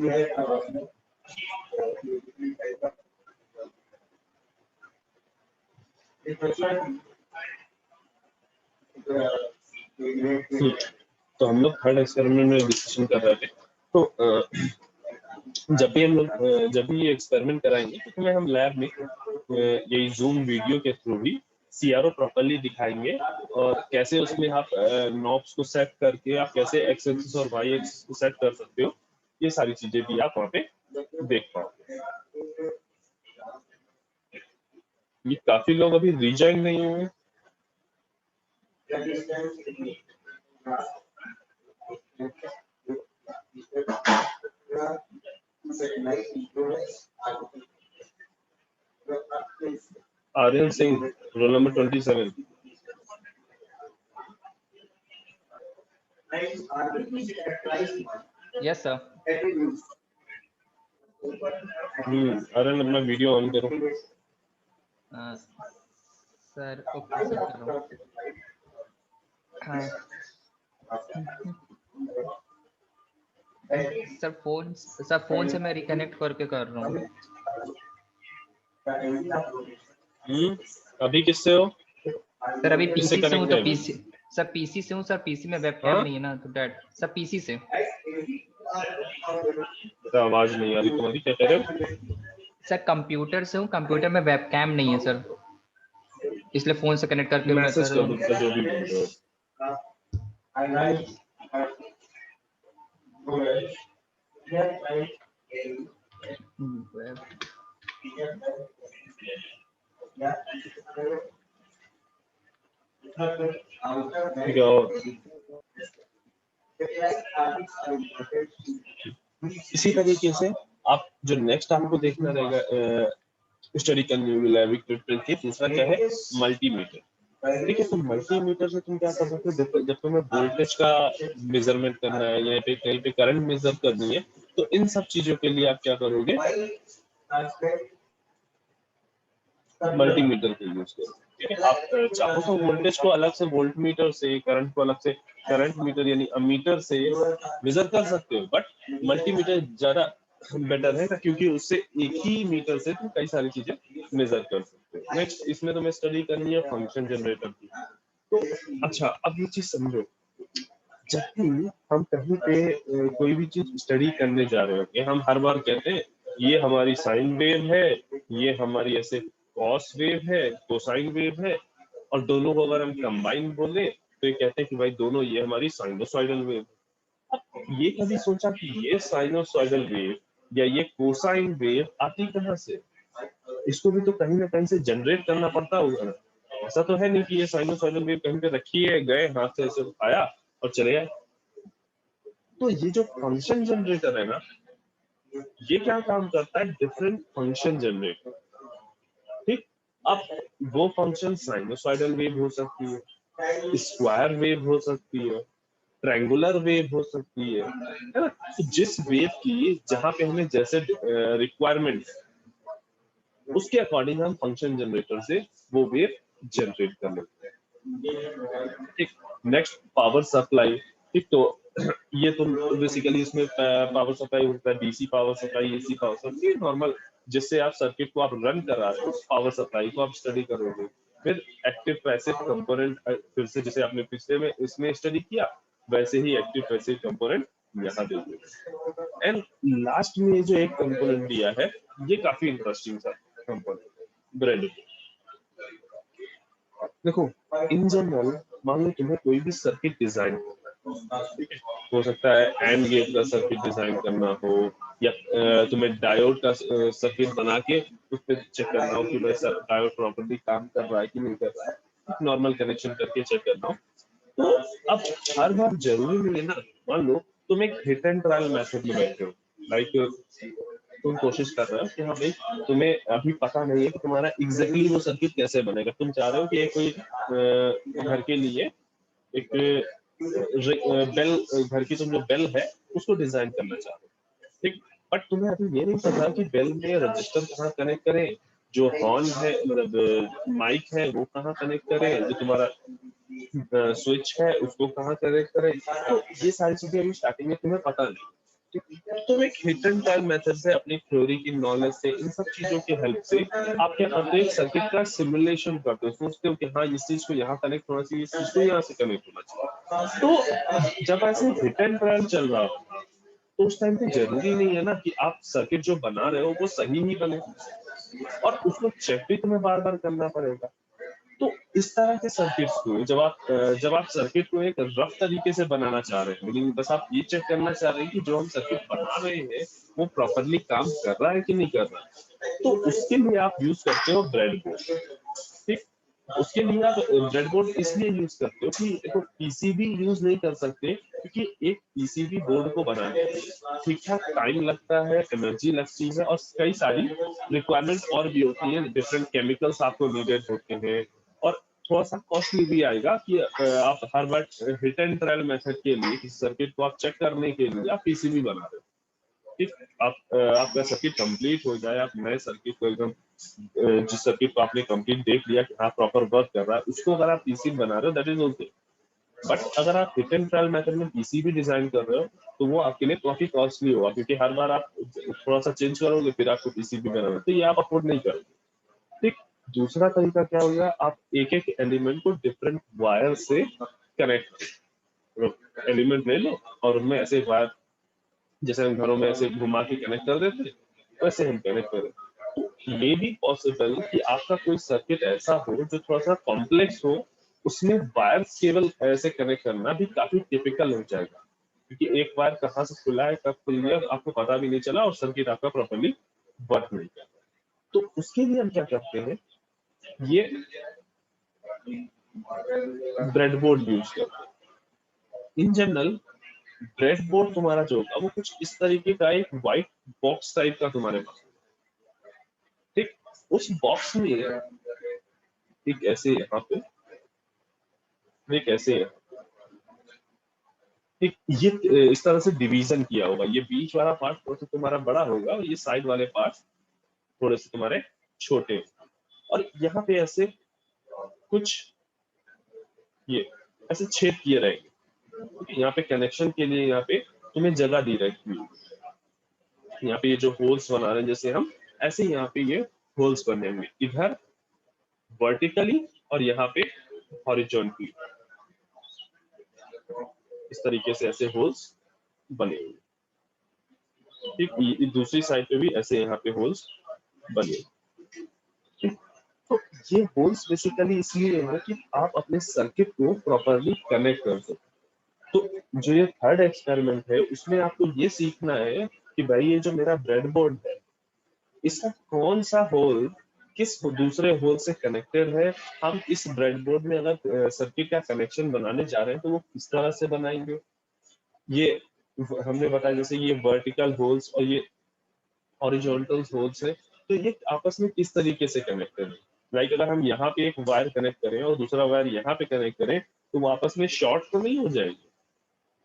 तो हम लोग थर्ड एक्सपेरिमेंट में डिस्कशन कर रहे थे। तो जब भी ये एक्सपेरिमेंट कराएंगे तो तुम्हें हम लैब में यही जूम वीडियो के थ्रू भी सीआरओ प्रॉपर्ली दिखाएंगे और कैसे उसमें आप नॉब्स को सेट करके आप कैसे एक्स एक्सिस और वाई एक्सिस को सेट कर सकते हो, ये सारी चीजें भी आप वहाँ पे देख पाओगे। ये काफी लोग अभी रिजॉइन नहीं हुए। Aryan Singh, roll number 27। Yes sir. Aryan अपना वीडियो ऑन करो। सर ओके सर कर रहा हूँ। हाँ सर फोन से मैं रिकनेक्ट करके कर रहा हूँ। अभी किससे हो? सर अभी पीसी से हूँ तो है? पीसी से हूँ सर। पीसी में वेबकैम नहीं है ना तो डैट सर पीसी से। आवाज नहीं आ रही तुम्हारी, क्या कह रहे हो? सर कंप्यूटर से हूँ, कंप्यूटर में वेबकैम नहीं है सर, इसलिए फोन से कनेक्ट करके मैं कर रहा हूँ। जो भी बोल रहे हो। इसी तरीके से आप जो नेक्स्ट आपको देखना रहेगा स्टडी करने वाला दूसरा क्या है, मल्टीमीटर। ठीक है, तो मल्टीमीटर से तुम क्या कर सकते हो, जब तुम्हें वोल्टेज का मेजरमेंट करना है या कहीं पे करंट मेजर करनी है, तो इन सब चीजों के लिए आप क्या करोगे, मल्टीमीटर को यूज करो। ठीक है, आप चाहो तो वोल्टेज को अलग से वोल्ट मीटर से, करंट को अलग से करंट मीटर यानी अमीटर से मेजर कर सकते हो, बट मल्टीमीटर ज्यादा बेटर है क्योंकि उससे एक ही मीटर से तुम कई सारी चीजें मेजर कर सकते हो। नेक्स्ट इसमें तुम्हें स्टडी करनी है फंक्शन जनरेटर की। तो अच्छा, अब ये चीज समझो, जब भी हम कहीं पे कोई भी चीज स्टडी करने जा रहे होते हैं, हम हर बार कहते हैं ये हमारी साइन वेव है, ये हमारी ऐसे कॉस वेव है, कोसाइन वेव है, और दोनों को अगर हम कंबाइन बोले तो ये कहते हैं कि भाई दोनों ये हमारी साइनोसॉइडल वेव। अब ये कभी सोचा कि ये साइनोसॉइडल वेव या ये कोसाइन वेव आती कहाँ से? इसको भी तो कहीं ना कहीं से जनरेट करना पड़ता होगा ना। ऐसा तो है नहीं कि ये साइनोसॉइडल वेव कहीं पे रखी है, गए हाथ से ऐसे उठाया और चले गए। तो ये जो फंक्शन जनरेटर है ना, ये क्या काम करता है, डिफरेंट फंक्शन जनरेट। ठीक, अब वो फंक्शन साइनोसॉइडल वेव हो सकती है, स्क्वायर वेव हो सकती है, ट्रायंगुलर वेव हो सकती है ना। तो जिस वेव की जहां पे हमें जैसे रिक्वायरमेंट, उसके अकॉर्डिंग हम फंक्शन जनरेटर से वो वेव जनरेट कर लेते हैं। ठीक, नेक्स्ट पावर सप्लाई। ठीक, तो ये तो बेसिकली इसमें पावर सप्लाई होता है, DC power supply, AC power supply, normal जिससे आप सर्किट को आप रन करा रहे हो, पावर सप्लाई को आप स्टडी करोगे। फिर एक्टिव पैसिव कंपोनेंट, फिर से जैसे आपने पिछले में इसमें स्टडी किया, वैसे ही एक्टिव पैसिव कंपोनेंट यहाँ देखो। एंड लास्ट में ये जो एक कंपोनेंट दिया है, ये काफी इंटरेस्टिंग था कंपोनेंट, ब्रेड। देखो, इन जनरल मान लो तुम्हें कोई भी सर्किट डिजाइन हो सकता है, एंड गेट का सर्किट डिजाइन करना हो, या तुम्हें डायोड का सर्किट बना के उस पर चेक करना हो कि भाई डायोड प्रॉपर्ली काम कर रहा है कि नहीं कर रहा है, नॉर्मल कनेक्शन करके चेक करना हो। तो अब हर बार जरूरी नहीं है ना, मान लो तुम एक हिट एंड ट्रायल मेथड में बैठे हो, लाइक तुम कोशिश कर रहे हो कि हाँ भाई तुम्हें अभी पता नहीं है कि तुम्हारा एग्जैक्टली वो सर्किट कैसे बनेगा, तुम चाह रहे हो कि कोई घर के लिए एक बेल, घर की तुम जो बेल है उसको डिजाइन करना चाह रहे हो। ठीक, बट तुम्हें अभी ये नहीं पता कि बेल में रजिस्टर कहाँ कनेक्ट करें, जो हॉर्न है मतलब माइक है वो कहाँ कनेक्ट करें, जो तुम्हारा स्विच है उसको कहाँ कनेक्ट करें। तो ये सारी चीजें अभी स्टार्टिंग में तुम्हें पता नहीं। तो एक हिट एंड ट्रायल मेथड से, अपनी थ्योरी की नॉलेज से, इन सब चीजों की हेल्प से आप क्या करते हो, एक सर्किट का सिमुलेशन करते हो, सोचते हो कि हाँ इस चीज को यहाँ कनेक्ट होना चाहिए, इस चीज को यहाँ से कनेक्ट होना चाहिए। तो जब ऐसे हिट एंड ट्रायल चल रहा हो तो उस टाइम पे जरूरी नहीं है ना कि आप सर्किट जो बना रहे हो वो सही ही बने, और उसको चेक भी तुम्हें बार बार करना पड़ेगा। तो इस तरह के सर्किट्स को जब आप सर्किट को एक रफ तरीके से बनाना चाह रहे हैं, लेकिन बस आप ये चेक करना चाह रहे हैं कि जो हम सर्किट बना रहे हैं वो प्रॉपरली काम कर रहा है कि नहीं कर रहा है, तो उसके लिए आप यूज करते हो ब्रेडबोर्ड। ठीक, उसके लिए आप ब्रेडबोर्ड इसलिए यूज करते हो कि देखो पीसीबी यूज नहीं कर सकते, क्योंकि एक पीसीबी बोर्ड को बनाने में ठीक ठाक टाइम लगता है, एनर्जी लगती है, और कई सारी रिक्वायरमेंट और भी होती है, डिफरेंट केमिकल्स आपको नीडेड होते हैं, और थोड़ा सा कॉस्टली भी आएगा कि आप हर बार हिट एंड ट्रायल मेथड के लिए किसी सर्किट को आप चेक करने के लिए आप पीसीबी बना रहे हो। ठीक, आपका सर्किट कंप्लीट हो जाए, आप नए सर्किट को एकदम जिस सर्किट को आपने कंप्लीट देख लिया कि हाँ प्रॉपर वर्क कर रहा है, उसको अगर आप पीसीबी बना रहे हो दैट इज ओके। बट अगर आप हिट एंड ट्रायल मेथड में पीसीबी डिजाइन कर रहे हो तो वो आपके लिए काफी कॉस्टली होगा, क्योंकि हर बार आप थोड़ा सा चेंज करोगे फिर आपको पीसीबी बनाना, तो ये आप अफोर्ड नहीं करोगे। ठीक, दूसरा तरीका क्या हो गया, आप एक एक एलिमेंट को डिफरेंट वायर से कनेक्ट, एलिमेंट ले लो और उनमें ऐसे वायर, जैसे हम घरों में ऐसे घुमा के कनेक्ट कर देते हैं, वैसे हम कनेक्ट करें। तो ये भी पॉसिबल कि आपका कोई सर्किट ऐसा हो जो थोड़ा सा कॉम्प्लेक्स हो, उसमें वायर्स केवल ऐसे कनेक्ट करना भी काफी टिपिकल हो जाएगा, क्योंकि एक वायर कहाँ से खुला है कब खुल गया आपको पता भी नहीं चला और सर्किट आपका प्रॉपरली वर्क नहीं किया। तो उसके लिए हम क्या करते हैं, ये ब्रेडबोर्ड यूज करते हैं। इन जनरल ब्रेडबोर्ड तुम्हारा जो होगा वो कुछ इस तरीके का एक व्हाइट बॉक्स टाइप का तुम्हारे पास, ठीक, उस बॉक्स में एक ऐसे यहाँ पे, एक ऐसे है, ठीक, ये इस तरह से डिवीजन किया होगा, ये बीच वाला पार्ट थोड़ा सा तुम्हारा बड़ा होगा और ये साइड वाले पार्ट थोड़े से तुम्हारे छोटे, और यहाँ पे ऐसे कुछ ये ऐसे छेद किए रहेंगे, यहाँ पे कनेक्शन के लिए यहाँ पे तुम्हें जगह दी रहती है, यहाँ पे ये जो होल्स बना रहे हैं जैसे हम, ऐसे यहाँ पे ये होल्स बने हुए इधर वर्टिकली और यहाँ पे हॉरिजॉन्टली, इस तरीके से ऐसे होल्स बने हुए, ठीक, दूसरी साइड पे भी ऐसे यहाँ पे होल्स बने हुए, ठीक। तो ये होल्स बेसिकली इसलिए है कि आप अपने सर्किट को प्रॉपरली कनेक्ट कर सको। तो जो ये थर्ड एक्सपेरिमेंट है उसमें आपको ये सीखना है कि भाई ये जो मेरा ब्रेडबोर्ड है इसका कौन सा होल किस दूसरे होल से कनेक्टेड है, हम इस ब्रेडबोर्ड में अगर सर्किट का कनेक्शन बनाने जा रहे हैं तो वो किस तरह से बनाएंगे। ये हमने बताया जैसे ये वर्टिकल होल्स और ये हॉरिजॉन्टल होल्स है, तो ये आपस में किस तरीके से कनेक्टेड है। लाइक अगर हम यहाँ पे एक वायर कनेक्ट करें और दूसरा वायर यहाँ पे कनेक्ट करें तो वो आपस में शॉर्ट तो नहीं हो जाएगी,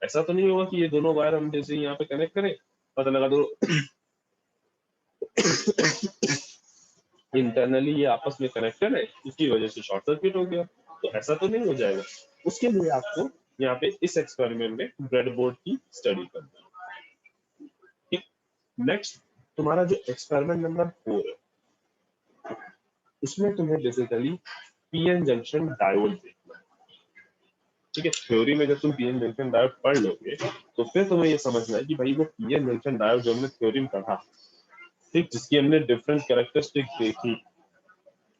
ऐसा तो नहीं होगा कि ये दोनों वायर हम जैसे यहाँ पे कनेक्ट करें पता लगा दो इंटरनली ये आपस में कनेक्टेड है इसकी वजह से शॉर्ट सर्किट हो गया, तो ऐसा तो नहीं हो जाएगा। उसके लिए आपको यहाँ पे इस एक्सपेरिमेंट में ब्रेडबोर्ड की स्टडी करनी है। नेक्स्ट तुम्हारा जो एक्सपेरिमेंट नंबर 4 है उसमें तुम्हें बेसिकली पीएन जंक्शन डायोड देखना है। ठीक है, थ्योरी में जब तुम पीएन जंक्शन डायोड पढ़ लोगे तो फिर तुम्हें ये समझना है कि भाई वो पीएन जंक्शन डायोड जो हमने थ्योरी में पढ़ा, ठीक, जिसकी हमने डिफरेंट कैरेक्टरिस्टिक देखी,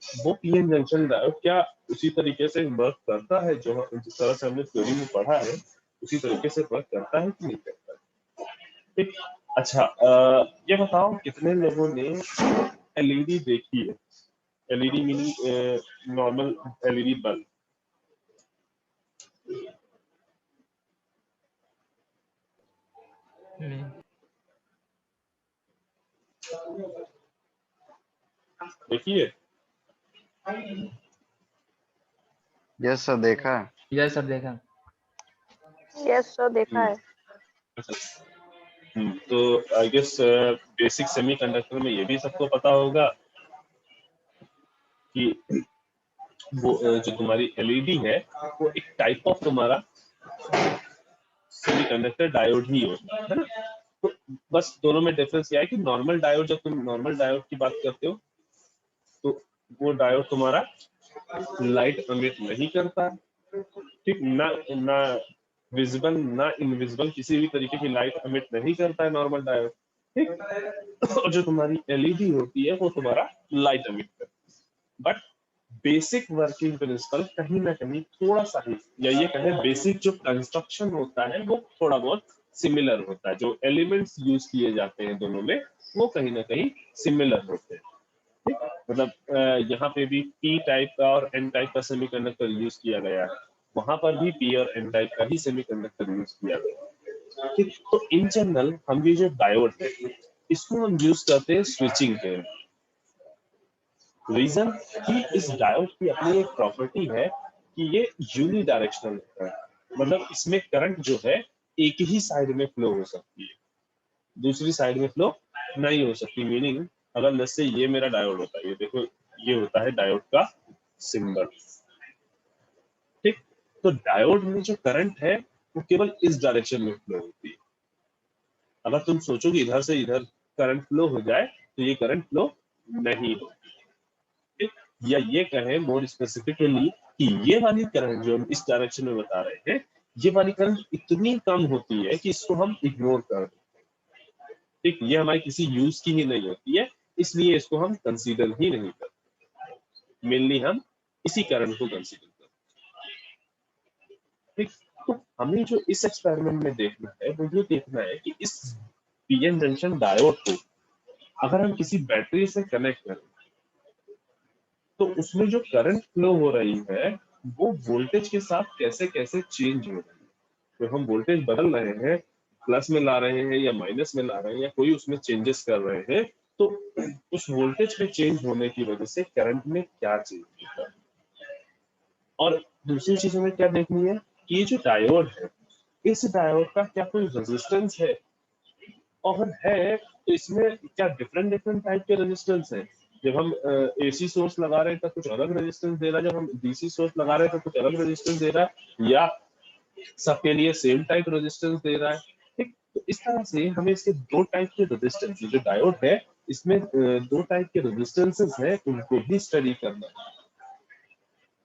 वो पीएन जंक्शन डायोड क्या उसी तरीके से वर्क करता है जो जिस तरह से हमने थ्योरी में पढ़ा है, उसी तरीके से वर्क करता है कि नहीं करता है। ठीक, अच्छा ये बताओ कितने लोगों ने एलईडी देखी है, LED meaning normal LED bulb. नहीं। देखिए, यस सर देखा है। यस सर देखा। यस सर देखा है। तो आई गेस बेसिक सेमीकंडक्टर में ये भी सबको पता होगा कि वो जो तुम्हारी एलईडी है वो एक टाइप ऑफ तुम्हारा सेमीकंडक्टर डायोड ही होता है ना। तो बस दोनों में डिफरेंस क्या है कि नॉर्मल डायोड, जब तुम नॉर्मल डायोड की बात करते हो तो वो डायोड तुम्हारा लाइट एमिट नहीं करता, ठीक, ना ना विजिबल ना इनविजिबल किसी भी तरीके की लाइट एमिट नहीं करता है नॉर्मल डायोड, ठीक। और जो तुम्हारी एलईडी होती है वो तुम्हारा लाइट एमिट करता है। बट बेसिक वर्किंग प्रिंसिपल कहीं ना कहीं थोड़ा सा ही, या ये कहें बेसिक जो कंस्ट्रक्शन होता है वो थोड़ा बहुत सिमिलर होता है। जो एलिमेंट्स यूज किए जाते हैं दोनों में वो कहीं ना कहीं सिमिलर होते हैं, ठीक। मतलब यहाँ पे भी पी टाइप का और एन टाइप का सेमीकंडक्टर यूज किया गया है, वहां पर भी पी और एन टाइप का ही सेमीकंडक्टर यूज किया गया है, ठीक। तो इन जनरल हम ये जो डायोड है इसको हम यूज करते हैं स्विचिंग के। रीजन कि इस डायोड की अपनी एक प्रॉपर्टी है कि ये यूनि डायरेक्शनल होता है, मतलब इसमें करंट जो है एक ही साइड में फ्लो हो सकती है, दूसरी साइड में फ्लो नहीं हो सकती। मीनिंग अगर लेट्स से ये मेरा डायोड होता है, ये देखो ये होता है डायोड का सिंबल, ठीक। तो डायोड में जो करंट है वो केवल इस डायरेक्शन में फ्लो होती है। अगर तुम सोचो कि इधर से इधर करंट फ्लो हो जाए तो ये करंट फ्लो नहीं होती, ठीक। या ये कहें मोर स्पेसिफिकली कि ये वाली करंट जो हम इस डायरेक्शन में बता रहे हैं, ये वाली करंट इतनी कम होती है कि इसको हम इग्नोर कर दें, ठीक। ये हमारी किसी यूज की ही नहीं होती है, इसलिए इसको हम कंसीडर ही नहीं करते। मेनली हम इसी करंट को कंसीडर करते हैं, ठीक। तो हमें जो इस एक्सपेरिमेंट में देखना है वो ये देखना है कि इस पीएन जंक्शन डायोड को अगर हम किसी बैटरी से कनेक्ट करें तो उसमें जो करंट फ्लो हो रही है वो वोल्टेज के साथ कैसे कैसे चेंज हो रही है। तो हम वोल्टेज बदल रहे हैं, प्लस में ला रहे हैं या माइनस में ला रहे हैं या कोई उसमें चेंजेस कर रहे हैं, तो उस वोल्टेज में चेंज होने की वजह से करंट में क्या चेंज होता है। और दूसरी चीज हमें क्या देखनी है कि ये जो डायोड है इस डायोड का क्या कोई रेजिस्टेंस है, और है तो इसमें क्या डिफरेंट डिफरेंट टाइप के रेजिस्टेंस है। जब हम एसी सोर्स लगा रहे हैं तो कुछ अलग रेजिस्टेंस दे रहा है, जब हम डीसी सोर्स लगा रहे हैं तो कुछ अलग रेजिस्टेंस दे रहा है, या सबके लिए सेम टाइप रेजिस्टेंस दे रहा है, ठीक। तो इस तरह से हमें इसके दो टाइप के रेजिस्टेंस, जो डायोड है इसमें दो टाइप के रेजिस्टेंसेस है उनको भी स्टडी करना है,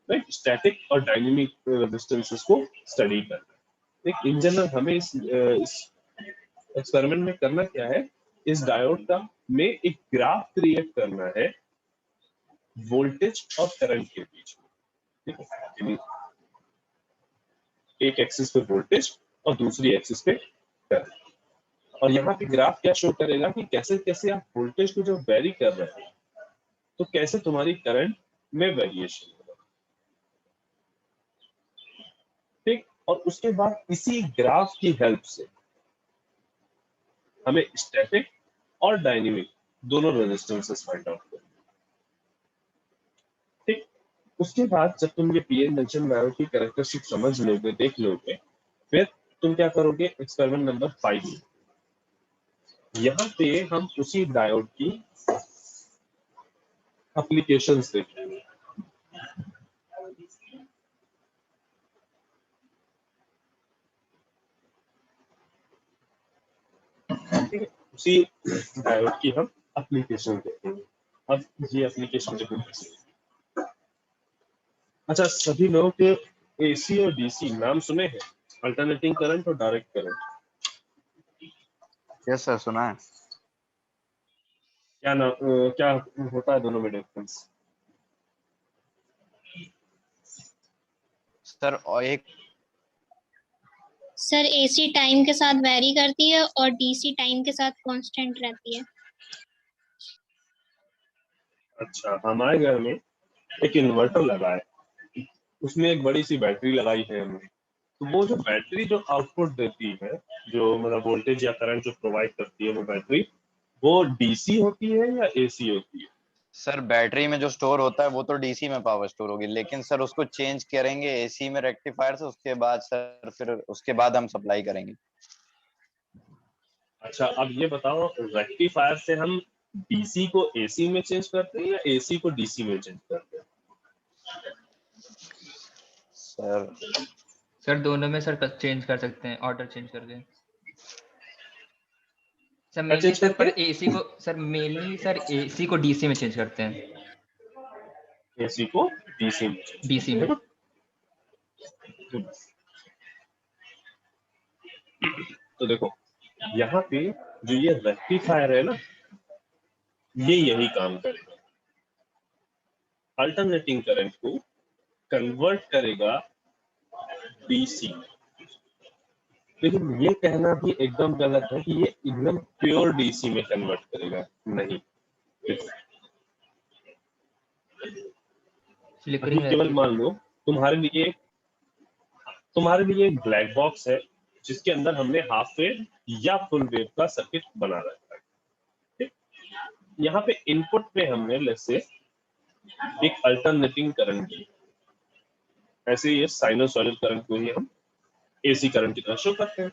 राइट। स्टैटिक और डायनेमिक रेजिस्टेंसेस को स्टडी करना है, ठीक। इन जनरल हमें इस एक्सपेरिमेंट में करना क्या है, इस डायोड का में एक ग्राफ क्रिएट करना है वोल्टेज और करंट के बीच में, ठीक है। यानी एक एक्सिस पे वोल्टेज और दूसरी एक्सिस पे करंट, और यहाँ पे ग्राफ क्या शो करेगा कि कैसे कैसे आप वोल्टेज को जब वेरी कर रहे हैं तो कैसे तुम्हारी करंट में वेरिएशन होगा, ठीक। और उसके बाद इसी ग्राफ की हेल्प से हमें स्टैटिक और डायनेमिक दोनों रेजिस्टेंसेस फाइंड आउट करना, ठीक। उसके बाद जब तुम ये पीएन जंक्शन डायोड की कैरेक्टरिस्टिक समझ लोगे, देख लोगे, फिर तुम क्या करोगे, एक्सपेरिमेंट नंबर 5 यहाँ पे हम उसी डायोड की एप्लीकेशंस देखेंगे, ठीक है। उसी डायोड की हम एप्लीकेशन देखेंगे। अब ये एप्लीकेशन देखो कैसे। अच्छा, सभी लोगों के एसी और डीसी नाम सुने हैं, अल्टरनेटिंग करंट और डायरेक्ट करंट। यस सर, सुना है। क्या होता है दोनों में डिफरेंस? सर और एक सर एसी टाइम के साथ वेरी करती है और डीसी टाइम के साथ कांस्टेंट रहती है। अच्छा, हमारे घर में एक इन्वर्टर लगा है, उसमें एक बड़ी सी बैटरी लगाई है हमने। तो वो जो बैटरी जो आउटपुट देती है, जो मतलब वोल्टेज या करंट जो प्रोवाइड करती है वो बैटरी, वो डीसी होती है या एसी होती है? सर बैटरी में जो स्टोर होता है वो तो डीसी में पावर स्टोर होगी, लेकिन सर उसको चेंज करेंगे एसी में रेक्टिफायर से, उसके बाद सर फिर उसके बाद हम सप्लाई करेंगे। अच्छा, अब ये बताओ, रेक्टिफायर से हम डीसी को एसी में चेंज करते हैं या एसी को डीसी में चेंज करते हैं? सर सर दोनों में सर चेंज कर सकते हैं, ऑर्डर चेंज करके। सर क्या मेनली चेंज सर पर करते एसी को सर मेनली सर एसी को डीसी में चेंज करते हैं, हैं? एसी को डीसी में change डीसी करते में। हैं। तो देखो यहाँ पे जो ये रेक्टिफायर है ना, ये यही काम करेगा, अल्टरनेटिंग करंट को कन्वर्ट करेगा डीसी। लेकिन ये कहना भी एकदम गलत है कि ये एकदम प्योर डीसी में कन्वर्ट करेगा, नहीं। अभी फ्लिकरिंग केवल रहती है मान सर। लो तुम्हारे लिए एक ब्लैक बॉक्स है जिसके अंदर हमने हाफ वेव या फुल वेव का सर्किट बना रखा है, ठीक? यहाँ पे इनपुट पे हमने लेट्स से एक अल्टरनेटिंग करंट दी, ऐसे ये साइनोसॉइडल करंट को ही हम एसी करंट की तरह शो करते हैं।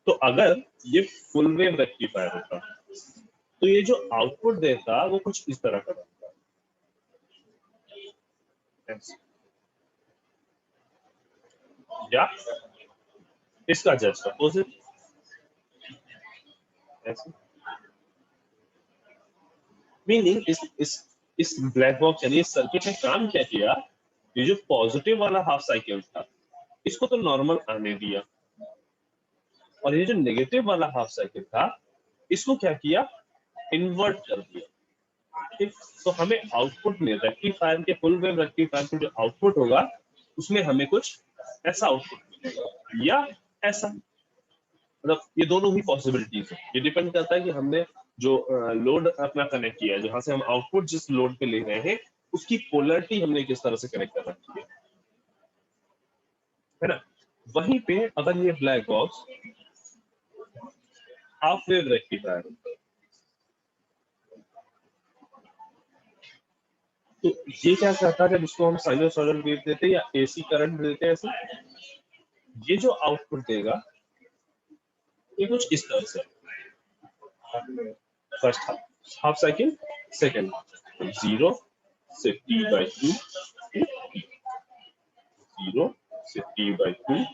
तो अगर ये फुल वेव रेक्टिफायर होता तो ये जो आउटपुट देता वो कुछ इस तरह का होता, ऐसे। या इसका जस्ट अपोजिट, ऐसे। मीनिंग इस ब्लैक बॉक्स यानी इस सर्किट ने काम क्या किया, ये जो पॉजिटिव वाला हाफ साइकिल था इसको तो नॉर्मल आने दिया, और ये जो नेगेटिव वाला हाफ साइकिल था इसको क्या किया, इन्वर्ट कर दिया, ठीक? तो हमें आउटपुट में रेक्टिफायर के फुल वेव रेक्टिफायर में जो आउटपुट होगा उसमें हमें कुछ ऐसा आउटपुट मिलेगा या ऐसा, मतलब ये दोनों ही पॉसिबिलिटीज है। ये डिपेंड करता है कि हमने जो लोड अपना कनेक्ट किया है, जहां से हम आउटपुट जिस लोड पे ले रहे हैं उसकी पोलरिटी हमने किस तरह से कनेक्ट कर रखी है ना। वहीं पे अगर ये black box half wave rectifier होता तो ये क्या करता है, जब इसको हम साइनोसॉइडल वेव देते हैं या एसी करंट देते हैं, ऐसे ये जो आउटपुट देगा ये कुछ इस तरह से, फर्स्ट हाफ साइकिल, सेकेंड 0 से t/2, 0 से t/2,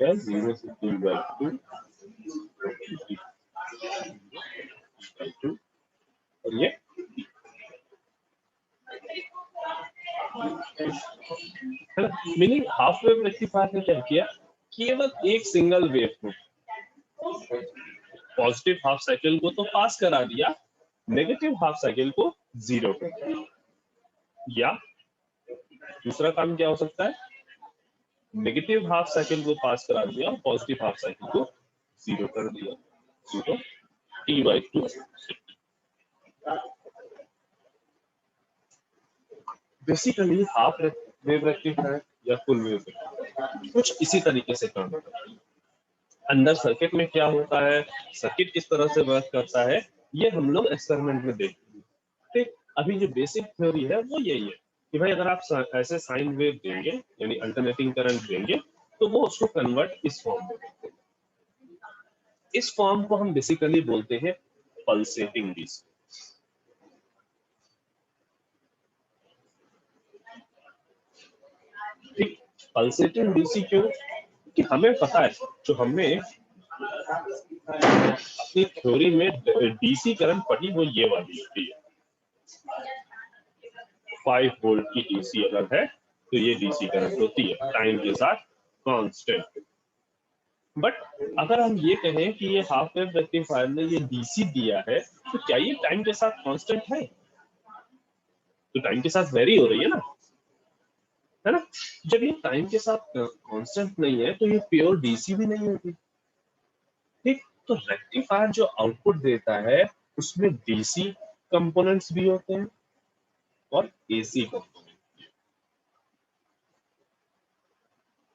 या 0 से t/2, और ये है ना। मीनिंग हाफ वेव रेक्टिफायर ने क्या किया, केवल एक सिंगल वेव को, पॉजिटिव हाफ साइकिल को तो पास करा दिया, नेगेटिव हाफ साइकिल को जीरो कर दिया। या दूसरा काम क्या हो सकता है, नेगेटिव हाफ साइकिल को पास करा दिया और पॉजिटिव हाफ साइकिल को जीरो कर दिया, 0 t/2। Basically half wave rectifier या फुल वेव कुछ इसी तरीके से काम करता है। अंदर सर्किट में क्या होता है, सर्किट किस तरह से वर्क करता है, ये हम लोग एक्सपेरिमेंट में देखते हैं, ठीक। अभी जो बेसिक थ्योरी है वो यही है कि भाई अगर आप ऐसे साइन वेव देंगे यानी अल्टरनेटिंग करंट देंगे तो वो उसको कन्वर्ट इस फॉर्म में करते हैं। इस फॉर्म को हम बेसिकली बोलते हैं पल्सेटिंग डीसी, ठीक। पल्सेटिंग डीसी क्यों, कि हमें पता है, जो हमने अपनी थ्योरी में डीसी करंट पढ़ी वो ये वाली होती है, 5 वोल्ट की डीसी अगर है तो ये डीसी करंट होती है टाइम के साथ कांस्टेंट। बट अगर हम ये कहें कि ये हाफ वेव रेक्टिफायर ने ये डीसी दिया है तो क्या ये टाइम के साथ कांस्टेंट है, तो टाइम के साथ वेरी हो रही है ना। जब ये टाइम के साथ कांस्टेंट नहीं है तो ये प्योर डीसी भी नहीं होती, ठीक। तो रेक्टिफायर जो आउटपुट देता है उसमें डीसी कंपोनेंट्स भी होते हैं और एसी कंपोनेंट,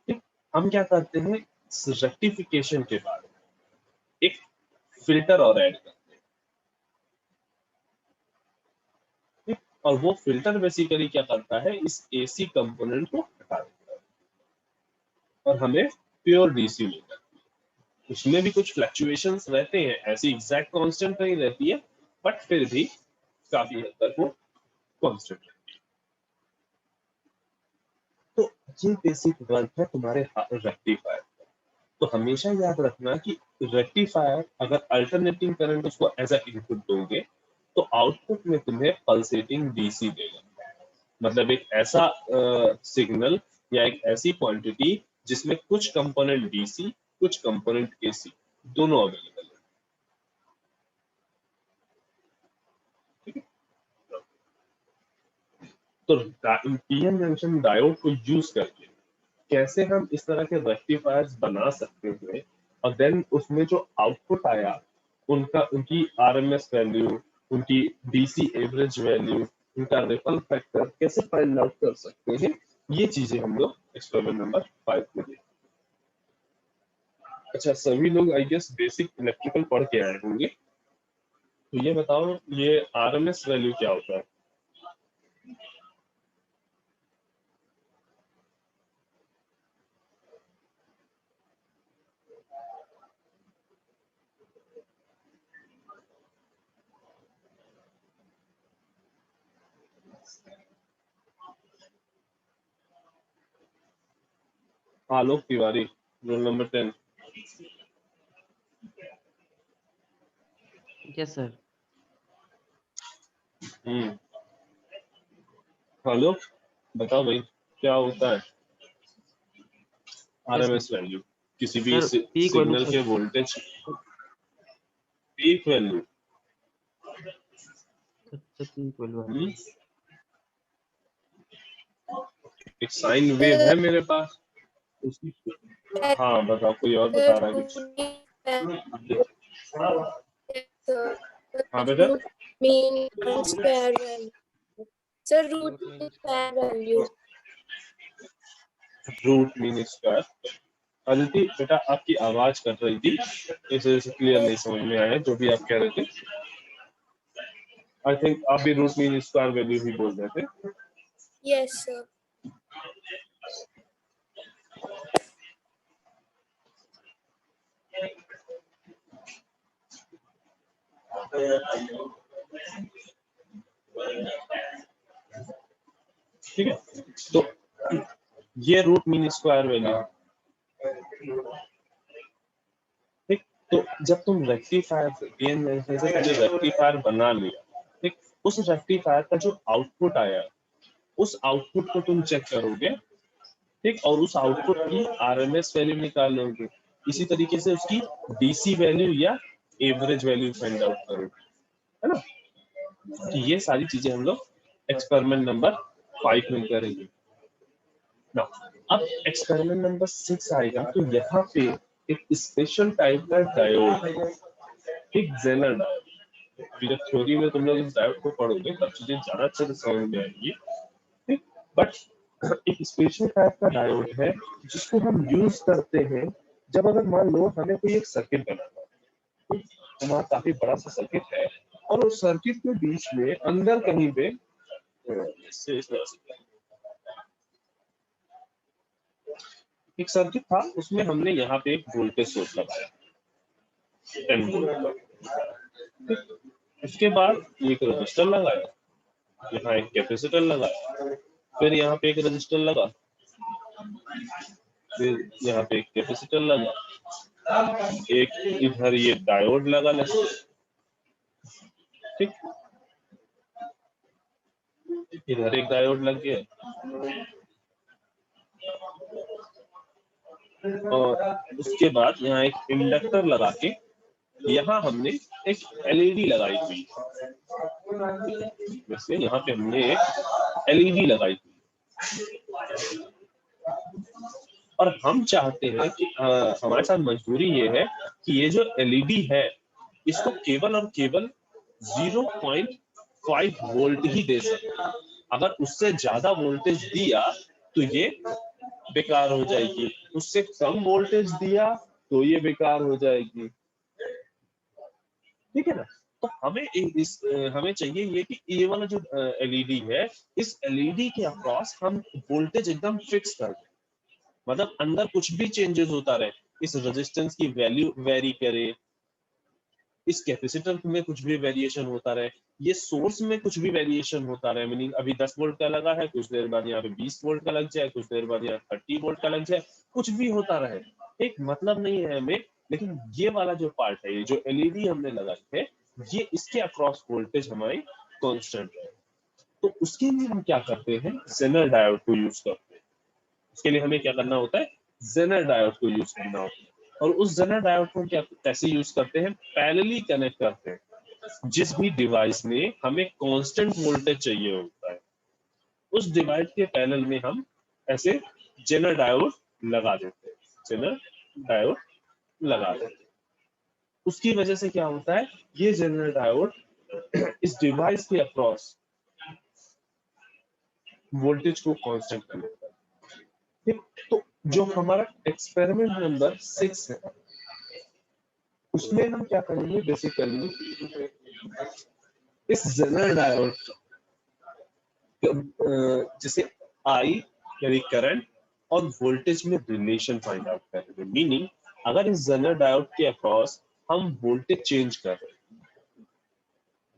ठीक। हम क्या करते हैं, रेक्टिफिकेशन के बाद एक फिल्टर और ऐड करते हैं, ठीक। और वो फिल्टर बेसिकली क्या करता है, इस एसी कंपोनेंट को हटा देता है और हमें प्योर डीसी मिलता है। उसमें भी कुछ फ्लक्चुएशंस रहते हैं, ऐसी एग्जैक्ट कांस्टेंट नहीं रहती है, बट फिर भी काफी हद तक वो कांस्टेंट रहती है। तो ये बेसिक वर्क है तुम्हारे रेक्टिफायर, तो हमेशा याद रखना कि रेक्टिफायर अगर अल्टरनेटिंग करंट उसको एज अ इनपुट दोगे तो आउटपुट में तुम्हें पल्सेटिंग डीसी देगा, मतलब एक ऐसा सिग्नल या एक ऐसी क्वांटिटी जिसमें कुछ कंपोनेंट डीसी कुछ कंपोनेंट एसी दोनों अवेलेबल है। ठीक है, तो पीएन जंक्शन डायोड को यूज करके कैसे हम इस तरह के रेक्टिफायर्स बना सकते हैं और देन उसमें जो आउटपुट आया उनकी आरएमएस वैल्यू, उनकी डीसी एवरेज वैल्यू, उनका रिपल फैक्टर कैसे फाइंड आउट कर सकते हैं, ये चीजें हम लोग एक्सपेरिमेंट नंबर 5 में देखेंगे। अच्छा, सभी लोग आई गेस बेसिक इलेक्ट्रिकल पढ़ के आए होंगे, तो ये बताओ ये आरएमएस वैल्यू क्या होता है? Alok Tiwari, roll number 10। Yes sir. Alok बताओ भाई क्या होता है Yes, आरएमएस वैल्यू किसी भी सर पीक सिग्नल वैल्यू के voltage? Peak value, peak value एक साइन वेव है मेरे पास उसकी। हाँ बताओ, कोई और बता रहा है कुछ? हाँ बेटा, root mean square value sir, root mean square value. Root mean square. Aditi बेटा आपकी आवाज कट रही थी, इस वजह से क्लियर नहीं समझ में आया जो भी आप कह रहे थे। आई थिंक आप भी रूट मीन स्क्वायर वैल्यू ही बोल रहे थे। Yes sir. ठीक है, तो ये रूट मीन स्क्वायर वैल्यू। ठीक, तो जब तुम रेक्टिफायर बना लिया, ठीक, उस रेक्टिफायर का जो आउटपुट आया उस आउटपुट को तुम चेक करोगे, ठीक, और उस आउटपुट की आरएमएस वैल्यू निकालोगे, इसी तरीके से उसकी डीसी वैल्यू या एवरेज वैल्यू फाइंड आउट करोगे, है ना? तो ये सारी चीजें हम लोग एक्सपेरिमेंट नंबर 5 में करेंगे ना। अब एक्सपेरिमेंट नंबर 6 आएगा, तो यहाँ पे एक स्पेशल टाइप का डायोड, एक जेनर डायोड। अभी जब थ्योरी में तुम लोग इस डायोड को पढ़ोगे तब चीजें ज्यादा अच्छे से समझ में आएंगी, ठीक, बट एक स्पेशल टाइप का डायोड है जिसको हम यूज करते हैं जब अगर मान लो हमें कोई एक सर्किट बनाना है, हमारा काफी बड़ा सा सर्किट है और उस सर्किट के बीच में अंदर कहीं पे एक सर्किट था, उसमें हमने यहाँ पे एक वोल्टेज सोर्स लगाया 10 वोल्ट। उसके बाद एक रजिस्टर लगाया, यहाँ एक कैपेसिटर लगाया, फिर यहाँ पे एक रजिस्टर लगा, फिर यहाँ पे एक कैपेसिटर लगा, एक इधर ये डायोड लगा, ठीक, इधर एक डायोड लग गया और उसके बाद यहाँ एक इंडक्टर लगा के यहाँ हमने एक एलईडी लगाई थी। वैसे यहाँ पे हमने एक एलईडी लगाई थी और हम चाहते हैं कि हमारे साथ मजबूरी ये है कि ये जो एलईडी है इसको केवल और केवल 0.5 वोल्ट ही दे सकते। अगर उससे ज्यादा वोल्टेज दिया तो ये बेकार हो जाएगी, उससे कम वोल्टेज दिया तो ये बेकार हो जाएगी, ठीक है ना? तो हमें चाहिए ये कि ये वाला जो एलईडी है, इस एलईडी के अक्रॉस हम वोल्टेज एकदम फिक्स कर दें, मतलब अंदर कुछ भी चेंजेस होता रहे, इस रेजिस्टेंस की वैल्यू वेरी करे, इस कैपेसिटर में कुछ भी वेरिएशन होता रहे, ये सोर्स में कुछ भी वेरिएशन होता रहे, मीनिंग अभी 10 वोल्ट का लगा है, कुछ देर बाद यहाँ पे 20 वोल्ट का लग जाए, कुछ देर बाद यहाँ 30 वोल्ट का लग जाए, कुछ भी होता रहे, एक मतलब नहीं है हमें, लेकिन ये वाला जो पार्ट है, ये जो एलईडी हमने लगाई है, ये इसके अक्रॉस वोल्टेज हमारी कांस्टेंट है। तो उसके लिए हम क्या करते हैं, जेनर डायोड को यूज करते हैं। उसके लिए हमें क्या करना होता है, जेनर डायोड को यूज करना होता है। और उस जेनर डायोड को क्या कैसे यूज करते हैं, पैरेलली कनेक्ट करते हैं। जिस भी डिवाइस में हमें कांस्टेंट वोल्टेज चाहिए होता है, उस डिवाइस के पैरेलल में हम ऐसे जेनर डायोड लगा देते हैं, जेनर डायोड लगा देते हैं। उसकी वजह से क्या होता है, ये जेनर डायोड इस डिवाइस के अक्रॉस वोल्टेज को कांस्टेंट कर देता है। ठीक, तो जो हमारा एक्सपेरिमेंट नंबर 6 है, उसमें हम क्या करेंगे, बेसिकली इस जेनर डायोड जैसे आई यानी करंट और वोल्टेज में रिलेशन फाइंड आउट करेंगे। मीनिंग अगर इस जेनर डायोड के अक्रॉस हम वोल्टेज चेंज कर रहे हैं,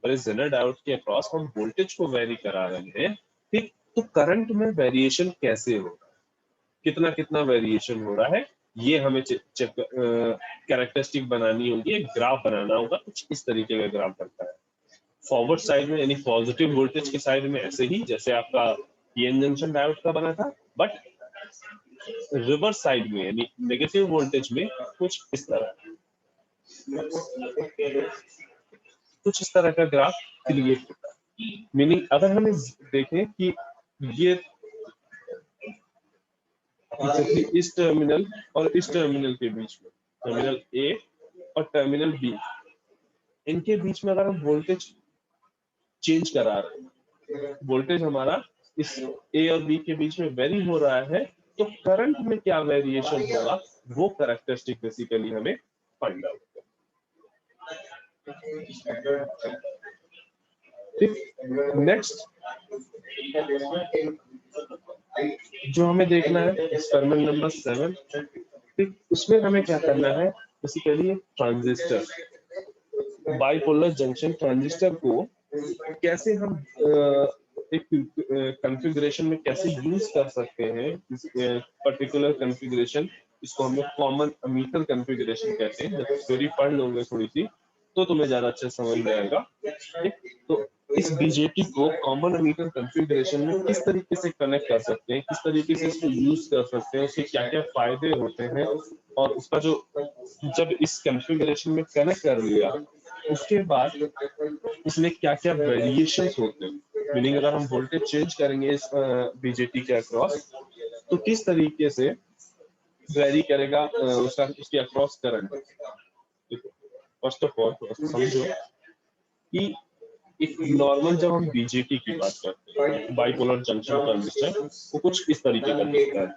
अगर इस जेनर डायोड के अक्रॉस हम वोल्टेज को वेरी करा रहे हैं, ठीक, तो करंट में वेरिएशन कैसे हो रहा है, कितना कितना वेरिएशन हो रहा है, ये हमें कैरेक्टरिस्टिक बनानी होगी, एक ग्राफ बनाना होगा। कुछ इस तरीके का ग्राफ बनता है। फॉरवर्ड साइड में यानी पॉजिटिव वोल्टेज के साइड में ऐसे ही जैसे आपका पीएन जंक्शन डायोड का बना था, बट रिवर्स साइड में यानी नेगेटिव वोल्टेज में कुछ इस तरह का ग्राफ क्रिएट होता है। मीनिंग अगर हम देखें कि ये इस टर्मिनल और इस टर्मिनल के बीच में, टर्मिनल ए और टर्मिनल बी, इनके बीच में अगर हम वोल्टेज चेंज करा रहे हैं, वोल्टेज हमारा इस ए और बी के बीच में वेरी हो रहा है, तो करंट में क्या वेरिएशन होगा, वो कैरेक्टरिस्टिक बेसिकली हमें फाइंड आउट करना। नेक्स्ट जो हमें देखना है एक्सपेरिमेंट नंबर 7, ठीक, उसमें हमें क्या करना है, basically transistor, bipolar junction transistor को कैसे हम एक कॉन्फ़िगरेशन में कैसे यूज कर सकते हैं। इस पर्टिकुलर कॉन्फ़िगरेशन, इसको हम लोग कॉमन एमीटर कॉन्फ़िगरेशन कहते हैं। जब थ्योरी पढ़ लोगे थोड़ी सी तो तुम्हें ज्यादा अच्छे समझ में आएगा। तो इस बीजेटी को कॉमन एमीटर कॉन्फ़िगरेशन में किस तरीके से कनेक्ट कर सकते हैं, किस तरीके से इसको यूज कर सकते हैं, उसके क्या क्या फायदे होते हैं, और उसका जो जब इस कॉन्फ़िगरेशन में कनेक्ट कर लिया उसके बाद इसमें क्या क्या वेरिएशंस होते हैं। मीनिंग अगर हम वोल्टेज चेंज करेंगे इस बीजेटी के अक्रॉस, तो किस तरीके से वेरी करेगा उसके across current. First of all समझो कि एक नॉर्मल जब हम बीजेटी की बात करते हैं, बाइपोलर जंक्शन ट्रांजिस्टर, वो कुछ इस तरीके का दिखता है।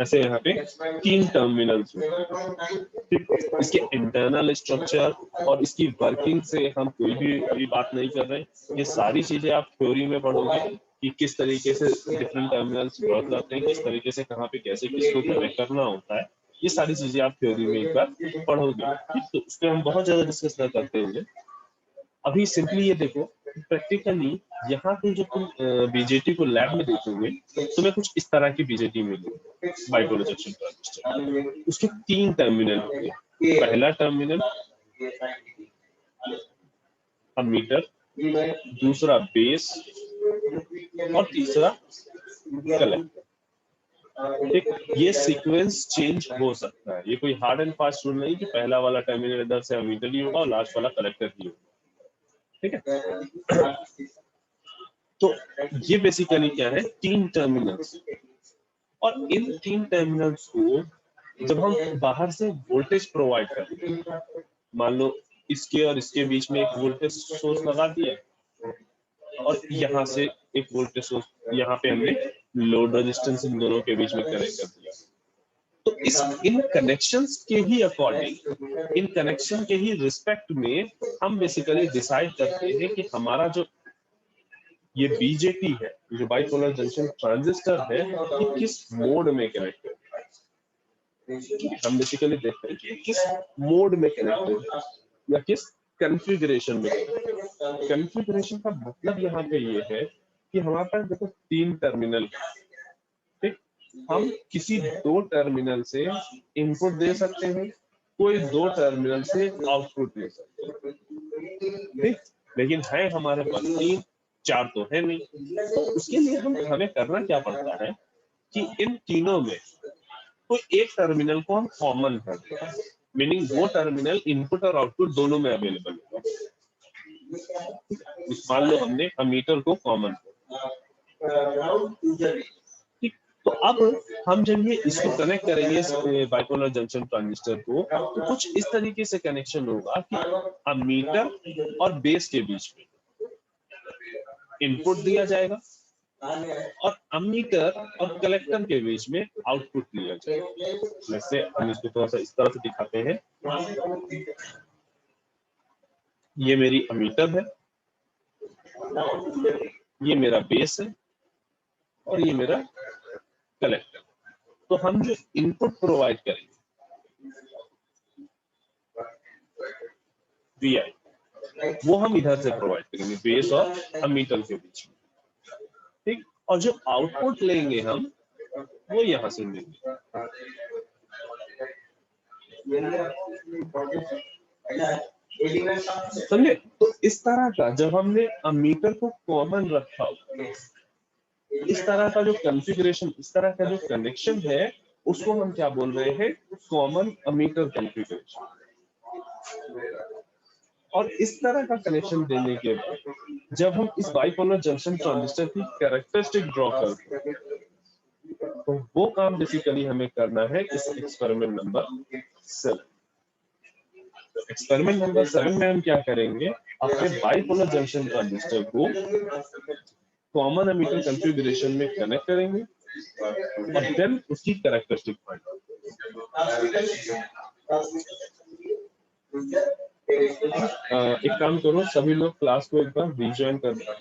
ऐसे यहाँ पे 3 टर्मिनल्स हैं। इसके इंटरनल स्ट्रक्चर और इसकी वर्किंग से हम कोई भी बात नहीं कर रहे। ये सारी चीजें आप थ्योरी में पढ़ोगे कि किस तरीके से डिफरेंट टर्मिनल्स वर्क करते हैं, किस तरीके से कहाँ पे कैसे किसको कनेक्ट करना होता है। ये सारी चीजें आप थ्योरी में एक बार पढ़ोगे, तो उस पर हम बहुत ज्यादा डिस्कस ना करते होंगे। अभी सिंपली ये देखो, प्रैक्टिकली यहाँ पे जो तुम बीजेटी को लैब में देखोगे, तुम्हें कुछ इस तरह की बीजेटी मिलेगी, बाइपोलर जंक्शन ट्रांजिस्टर। उसके 3 टर्मिनल होंगे। पहला टर्मिनल एमीटर, दूसरा बेस और तीसरा कलेक्टर। ठीक, ये सीक्वेंस चेंज हो सकता है। ये कोई हार्ड एंड फास्ट रूल नहीं कि पहला वाला टर्मिनल इधर से एमीटर ही होगा और लास्ट वाला कलेक्टर ही होगा। ठीक है, तो ये बेसिकली क्या है, 3 टर्मिनल्स, और इन 3 टर्मिनल्स को जब हम बाहर से वोल्टेज प्रोवाइड करते हैं, मान लो इसके और इसके बीच में एक वोल्टेज सोर्स लगा दिया और यहाँ से एक वोल्टेज सोर्स, यहाँ पे हमने लोड रेजिस्टेंस इन दोनों के बीच में कनेक्ट कर दिया। तो इन कनेक्शंस के ही अकॉर्डिंग, इन कनेक्शन के ही रिस्पेक्ट में हम बेसिकली डिसाइड करते हैं कि हमारा जो ये बीजेटी है, जो बाइपोलर जंक्शन ट्रांजिस्टर है, ये किस मोड में कनेक्ट है। हम बेसिकली देखते हैं कि किस मोड में कनेक्ट है या किस कॉन्फ़िगरेशन में। कॉन्फ़िगरेशन का मतलब यहाँ पे ये है कि हमारे पास देखो 3 टर्मिनल, ठीक, हम किसी 2 टर्मिनल से इनपुट दे सकते हैं, कोई 2 टर्मिनल से आउटपुट दे सकते हैं, ठीक, लेकिन है हमारे पास 3, 4 तो है नहीं। तो उसके लिए हमें करना क्या पड़ता है कि इन तीनों में कोई एक टर्मिनल को हम कॉमन कर दें, मीनिंग वो टर्मिनल इनपुट और आउटपुट दोनों में अवेलेबल होगा। मान लो हमने अमीटर को कॉमन किया, ठीक, तो अब हम जब ये इसको कनेक्ट करेंगे बाइपोलर जंक्शन ट्रांजिस्टर को, तो कुछ इस तरीके से कनेक्शन होगा कि अमीटर और बेस के बीच में इनपुट दिया जाएगा और अमीटर और कलेक्टर के बीच में आउटपुट दिया जाएगा। जैसे हम इसको थोड़ा सा इस तरह से दिखाते हैं, ये मेरी अमीटर है, ये मेरा बेस है और ये मेरा कलेक्टर। तो हम जो इनपुट प्रोवाइड करेंगे VI, वो हम इधर से प्रोवाइड करेंगे बेस और अमीटर के बीच में, ठीक, और जो आउटपुट लेंगे हम वो यहाँ से लेंगे। समझे? तो इस तरह का जब हमने अमीटर को कॉमन रखा, इस तरह का जो कॉन्फ़िगरेशन, इस तरह का जो कनेक्शन है, उसको हम क्या बोल रहे हैं? Common ammeter configuration. और इस तरह का कनेक्शन देने के बाद जब हम इस बाइपोलर जंक्शन ट्रांजिस्टर की कैरेक्टरिस्टिक ड्रॉ करते हैं, तो वो काम बेसिकली हमें करना है इस एक्सपेरिमेंट नंबर 7। एक्सपेरिमेंट नंबर 7 में हम क्या करेंगे? अपने बाइपोलर जंक्शन ट्रांजिस्टर को कॉमन एमिटर कॉन्फ़िगरेशन में कनेक्ट करेंगे और देन उसकी कैरेक्टरिस्टिक फाइंड एक काम करो, सभी लोग क्लास को एक बार रीजॉइन कर दो।